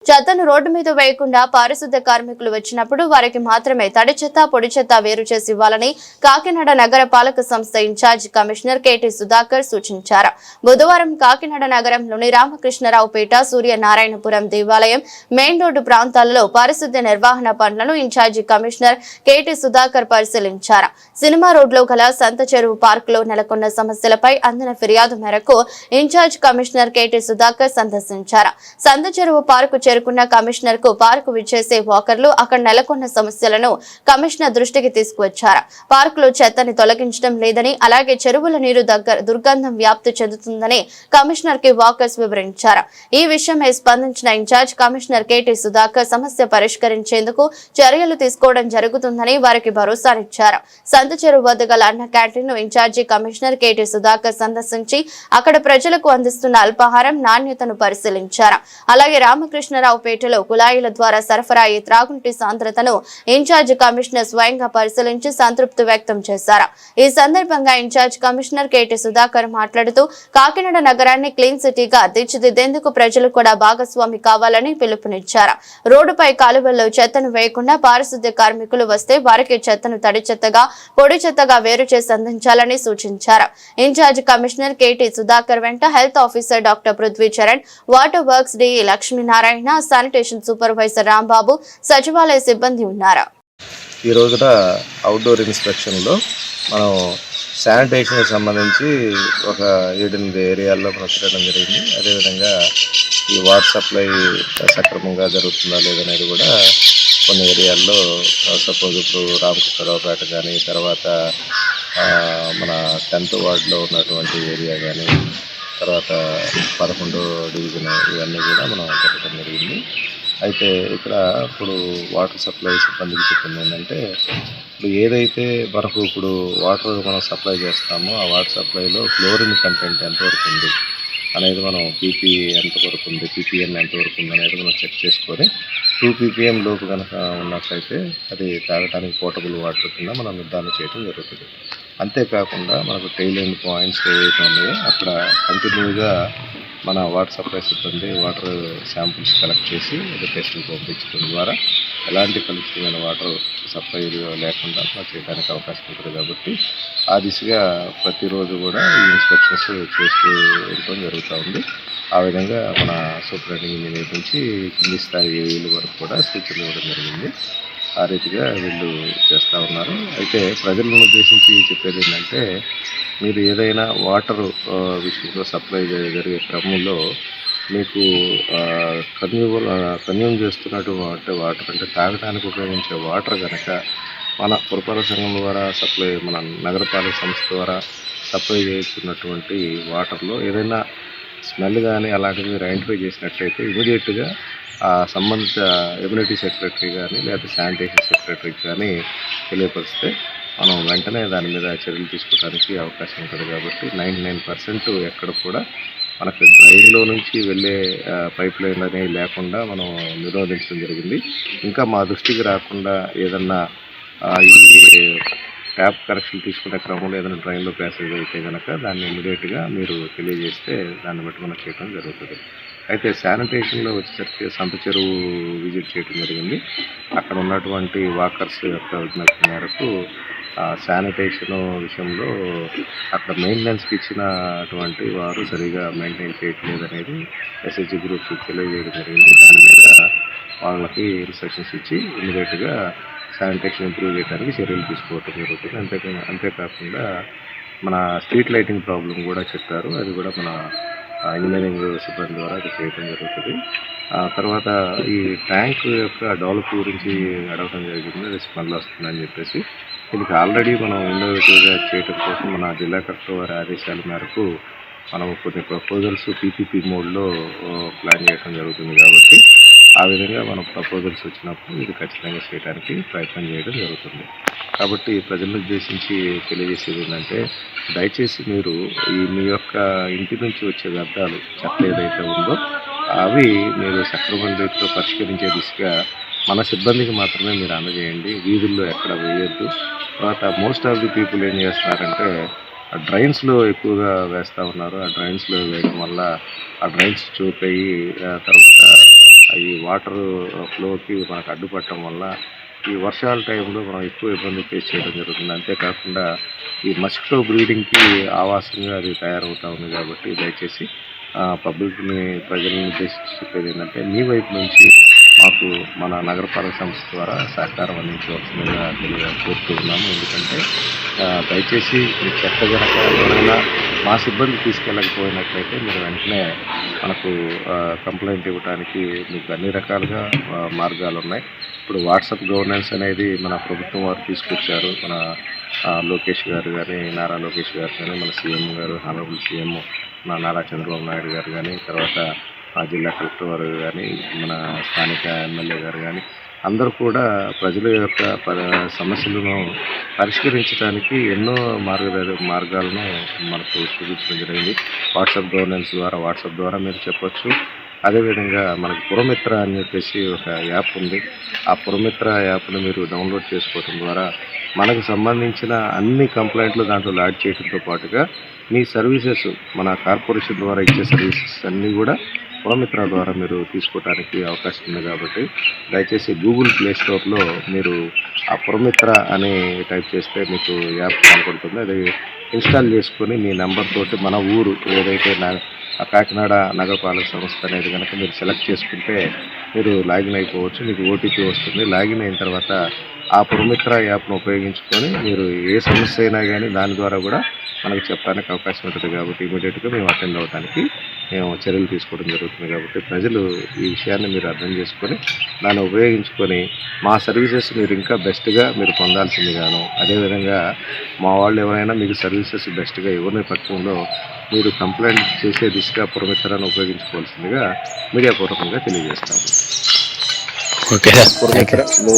చెత్తను రోడ్డు మీద వేయకుండా పారిశుద్ధ కార్మికులు వచ్చినప్పుడు వారికి మాత్రమే తడి చెత్త పొడి చెత్త వేరు చేసి ఇవ్వాలని కాకినాడ నగర పాలక సంస్థ ఇన్ఛార్జ్ కమిషనర్ కెటి సుధాకర్ సూచించారు. బుధవారం కాకినాడ నగరంలోని రామకృష్ణరావుపేట, సూర్యనారాయణపురం దేవాలయం, మెయిన్ రోడ్డు ప్రాంతాల్లో పారిశుద్ధ నిర్వహణ పనులను ఇన్ఛార్జి కమిషనర్ కెటి సుధాకర్ పరిశీలించారు. సినిమా రోడ్లో గల సంత చెరువు పార్కులో నెలకొన్న సమస్యలపై అందిన ఫిర్యాదు మేరకు ఇన్ఛార్జ్ కమిషనర్ కెటి సుధాకర్ సందర్శించారు. సంత చెరువు పార్కు చేరుకున్న కమిషనర్ కు పార్కు విచ్చేసే వాకర్లు అక్కడ నెలకొన్న సమస్యలను కమిషనర్ దృష్టికి తీసుకువచ్చారు. పార్కులో చెత్తని తొలగించడం లేదని, అలాగే చెరువుల నీరు దుర్గంధం వ్యాప్తి చెందుతుందని కమిషనర్ కి వాకర్స్ వివరించారు. ఈ విషయమై స్పందించిన ఇన్ఛార్జ్ కమిషనర్ కెటి సుధాకర్ సమస్య పరిష్కరించేందుకు చర్యలు తీసుకోవడం జరుగుతుందని వారికి భరోసానిచ్చారు. సంత చెరువు వద్ద గల అన్న క్యాంటీన్ ను ఇన్ఛార్జి కమిషనర్ కెటి సుధాకర్ సందర్శించి అక్కడ ప్రజలకు అందిస్తున్న అల్పాహారం నాణ్యతను పరిశీలించారు. అలాగే రామకృష్ణరావుపేటలో కుళాయిల ద్వారా సరఫరా అయ్యే త్రాగునీటి సాంద్రతను ఇన్ఛార్జ్ కమిషనర్ స్వయంగా పరిశీలించి సంతృప్తి వ్యక్తం చేశారు. ఈ సందర్భంగా ఇన్ఛార్జ్ కమిషనర్ కెటి సుధాకర్ మాట్లాడుతూ కాకినాడ నగరాన్ని క్లీన్ సిటీగా తీర్చిదిద్దేందుకు ప్రజలు కూడా భాగస్వామి కావాలని పిలుపునిచ్చారు. రోడ్డుపై కాలువల్లో చెత్తను వేయకుండా పారిశుద్ధ్య కార్మికులు వస్తే వారికి చెత్తను తడి చెత్తగా పొడి చెత్తగా వేరు చేసి అందించాలని సూచించారు. ఇన్ఛార్జ్ కమిషనర్ కెటి సుధాకర్ వెంట health officer doctor Prithvi Charan, water works D Lakshminarayana, sanitation supervisor Rambabu, సచివాలయ సిబ్బంది ఉన్నారు. ఈ రోజున అవుట్డోర్ ఇన్స్పెక్షన్లో మనం శానిటేషన్కి సంబంధించి ఒక 7-8 ఏరియాల్లో మనం తిరగడం జరిగింది. అదేవిధంగా ఈ వాటర్ సప్లై సక్రమంగా జరుగుతుందా లేదనేది కూడా కొన్ని ఏరియాల్లో, సపోజ్ ఇప్పుడు రామకృష్ణరావుపేట కానీ, తర్వాత మన 10th వార్డులో ఉన్నటువంటి ఏరియా కానీ, తర్వాత 11వ డివిజన్, ఇవన్నీ కూడా మనం పెట్టడం జరిగింది. అయితే ఇక్కడ ఇప్పుడు వాటర్ సప్లై సిబ్బందికి చెప్పింది ఏంటంటే, ఇప్పుడు ఏదైతే మనకు ఇప్పుడు వాటర్ మనం సప్లై చేస్తామో ఆ వాటర్ సప్లైలో క్లోరిన్ కంటెంట్ ఎంతవరకు ఉంది అనేది మనం పీపీ ఎంతవరకు ఉంది, పీపీఎన్ ఎంతవరకు ఉంది అనేది మనం చెక్ చేసుకొని 2 ppm లోపు కనుక ఉన్నట్లయితే అది తాగడానికి పోర్టబుల్ వాటర్ కింద మనం నిర్ధారణ చేయడం జరుగుతుంది. అంతేకాకుండా మనకు టెయిల్ ఎండ్ పాయింట్స్ ఏవైతే ఉన్నాయో అక్కడ కంటిన్యూగా మన వాటర్ సప్లై సిబ్బంది వాటర్ శాంపుల్స్ కలెక్ట్ చేసి టెస్టులు పంపించడం ద్వారా ఎలాంటి కలుషితమైన వాటర్ సప్లై లేకుండా చేయడానికి అవకాశం ఉంటుంది. కాబట్టి ఆ దిశగా ప్రతిరోజు కూడా ఈ ఇన్స్పెక్షన్స్ చేస్తూ ఉండటం జరుగుతూ ఉంది. ఆ విధంగా మన సూపరింటెండెంట్ ఇంజనీర్ నుంచి కింది స్థాయి ఏఈల వరకు కూడా సూచనలు ఇవ్వడం జరిగింది. ఆ రీతిగా వీళ్ళు చేస్తూ ఉన్నారు. అయితే ప్రజలను ఉద్దేశించి చెప్పేది ఏంటంటే, మీరు ఏదైనా వాటర్ విషయంలో సప్లై జరిగే క్రమంలో మీకు కన్జ్యూమ్ చేస్తున్నటువంటి వాటర్ అంటే తాగడానికి ఉపయోగించే వాటర్ కనుక మన పురపాలక సంఘం ద్వారా మన నగరపాలక సంస్థ ద్వారా సప్లై చేస్తున్నటువంటి వాటర్లో ఏదైనా స్మెల్ కానీ అలాంటివి మీరు ఐడెంటిఫై చేసినట్లయితే ఇమీడియట్గా ఆ సంబంధిత ఎమ్యూనిటీ సెక్రటరీ కానీ లేదా శానిటేషన్ సెక్రటరీకి కానీ తెలియపరిస్తే మనం వెంటనే దాని మీద చర్యలు తీసుకోవడానికి అవకాశం ఉంటుంది. కాబట్టి 99% ఎక్కడ కూడా మనకు డ్రైన్లో నుంచి వెళ్ళే పైప్ లైన్ అనేవి లేకుండా మనం నిరోధించడం జరిగింది. ఇంకా మా దృష్టికి రాకుండా ఏదన్నా ఈ ట్యాప్ కనెక్షన్ తీసుకునే క్రమంలో ఏదైనా డ్రైన్లో ప్యాసేజ్ అయితే కనుక దాన్ని ఇమీడియట్గా మీరు తెలియజేస్తే దాన్ని బట్టి మనం చేయడం జరుగుతుంది. అయితే శానిటేషన్లో వచ్చేసరికి సంత చెరువు విజిట్ చేయడం జరిగింది. అక్కడ ఉన్నటువంటి వాకర్స్ యొక్క విజ్ఞప్తి మేరకు శానిటేషన్ విషయంలో అక్కడ మెయింటెనెన్స్కి ఇచ్చినటువంటి వారు సరిగా మెయింటైన్ చేయట్లేదు అనేది ఎస్హెచ్జి గ్రూప్స్ తెలియజేయడం జరిగింది. దాని మీద వాళ్ళకి ఇన్స్ట్రక్షన్స్ ఇచ్చి ఇమీడియట్గా శానిటేషన్ ఇంప్రూవ్ చేయడానికి చర్యలు తీసుకోవడం జరుగుతుంది. అంతేకాకుండా మన స్ట్రీట్ లైటింగ్ ప్రాబ్లం కూడా చెప్పారు. అది కూడా మన ఇంజనీరింగ్ సిబ్బంది ద్వారా అది చేయడం జరుగుతుంది. తర్వాత ఈ ట్యాంక్ యొక్క డెవలప్ గురించి అడగడం జరిగింది. అది స్మెల్ వస్తుందని చెప్పేసి దీనికి ఆల్రెడీ మనం ఇన్నోవేటివ్గా చేయడం కోసం మన జిల్లా కలెక్టర్ వారి ఆదేశాల మేరకు మనం కొన్ని ప్రపోజల్స్ పీపీపీ మోడ్లో ప్లాన్ చేయడం జరుగుతుంది. కాబట్టి ఆ విధంగా మనం ప్రపోజల్స్ వచ్చినప్పుడు ఇది ఖచ్చితంగా చేయడానికి ప్రయత్నం చేయడం జరుగుతుంది. కాబట్టి ప్రజలను ఉద్దేశించి తెలియజేసేది ఏంటంటే, దయచేసి మీరు మీ యొక్క ఇంటి నుంచి వచ్చే వ్యర్థాలు చెత్త ఏదైతే ఉందో అవి మీరు సక్రమణ రీతిలో పరిష్కరించే దిశగా మన సిబ్బందికి మాత్రమే మీరు అందజేయండి. వీధుల్లో ఎక్కడ వేయొద్దు. తర్వాత మోస్ట్ ఆఫ్ ది పీపుల్ ఏం చేస్తున్నారంటే డ్రైన్స్లో ఎక్కువగా వేస్తూ ఉన్నారు. ఆ డ్రైన్స్లో వేయడం వల్ల ఆ డ్రైన్స్ చూప్ అయ్యి తర్వాత ఈ వాటర్ ఫ్లోకి మనకు అడ్డుపడటం వల్ల ఈ వర్షాల టైంలో మనం ఎక్కువ ఇబ్బంది ఫేస్ చేయడం జరుగుతుంది. అంతేకాకుండా ఈ మస్కిటో బ్రీడింగ్కి ఆవాసంగా అది తయారవుతూ ఉంది. కాబట్టి దయచేసి పబ్లిక్ని ప్రజలను ఉద్దేశించి చెప్పేది ఏంటంటే, మీ వైపు నుంచి మాకు మన నగరపాలక సంస్థ ద్వారా సహకారం అందించవలసిందిగా కోరుతున్నాము. ఎందుకంటే దయచేసి మీ చెత్త కనుక ఎవరైనా మా సిబ్బంది తీసుకెళ్ళకపోయినట్లయితే మీరు వెంటనే మనకు కంప్లైంట్ ఇవ్వడానికి మీకు అన్ని రకాలుగా మార్గాలు ఉన్నాయి. ఇప్పుడు వాట్సాప్ గవర్నెన్స్ అనేది మన ప్రభుత్వం వారు తీసుకొచ్చారు. మన లోకేష్ గారు కానీ, నారా లోకేష్ గారు కానీ, మన సీఎం గారు, హానరబుల్ సీఎం మన నారా చంద్రబాబు నాయుడు గారు కానీ, తర్వాత జిల్లా కలెక్టర్ వారు కానీ, మన స్థానిక ఎమ్మెల్యే గారు కానీ, అందరూ కూడా ప్రజల యొక్క సమస్యలను పరిష్కరించడానికి ఎన్నో మార్గాలను మనకు చూపించడం జరిగింది. వాట్సాప్ గవర్నెన్స్ ద్వారా వాట్సాప్ ద్వారా మీరు చెప్పొచ్చు. అదేవిధంగా మనకు పురమిత్ర అని చెప్పేసి ఒక యాప్ ఉంది. ఆ పురమిత్ర యాప్ను మీరు డౌన్లోడ్ చేసుకోవడం ద్వారా మనకు సంబంధించిన అన్ని కంప్లైంట్లు దాంట్లో లాడ్ చేయడంతో పాటుగా మీ సర్వీసెస్ మన కార్పొరేషన్ ద్వారా ఇచ్చే సర్వీసెస్ అన్నీ కూడా పురమిత్ర ద్వారా మీరు తీసుకోవడానికి అవకాశం ఉంది. కాబట్టి దయచేసి గూగుల్ ప్లే స్టోర్లో మీరు ఆ పురమిత్ర అని టైప్ చేస్తే మీకు యాప్ కనపడుతుంది. అది ఇన్స్టాల్ చేసుకొని మీ నెంబర్ తోటి మన ఊరు ఏదైతే కాకినాడ నగరపాలక సంస్థ అనేది కనుక మీరు సెలెక్ట్ చేసుకుంటే మీరు లాగిన్ అయిపోవచ్చు. మీకు ఓటీపీ వస్తుంది. లాగిన్ అయిన తర్వాత ఆ పురమిత్ర యాప్ను ఉపయోగించుకొని మీరు ఏ సమస్య అయినా కానీ దాని ద్వారా కూడా మనకు చెప్పడానికి అవకాశం ఉంటుంది. కాబట్టి ఇమీడియట్గా మేము అటెండ్ అవ్వడానికి మేము చర్యలు తీసుకోవడం జరుగుతుంది. కాబట్టి ప్రజలు ఈ విషయాన్ని మీరు అర్థం చేసుకొని దాన్ని ఉపయోగించుకొని మా సర్వీసెస్ మీరు ఇంకా బెస్ట్గా మీరు పొందాల్సిందిగాను, అదేవిధంగా మా వాళ్ళు ఎవరైనా మీకు సర్వీసెస్ బెస్ట్గా ఇవ్వని పక్షంలో మీరు కంప్లైంట్ చేసే దిశగా పురమిత్రాన్ని ఉపయోగించుకోవాల్సిందిగా మీడియా పూర్వకంగా తెలియజేస్తాము. ఓకే. పురమిత్ర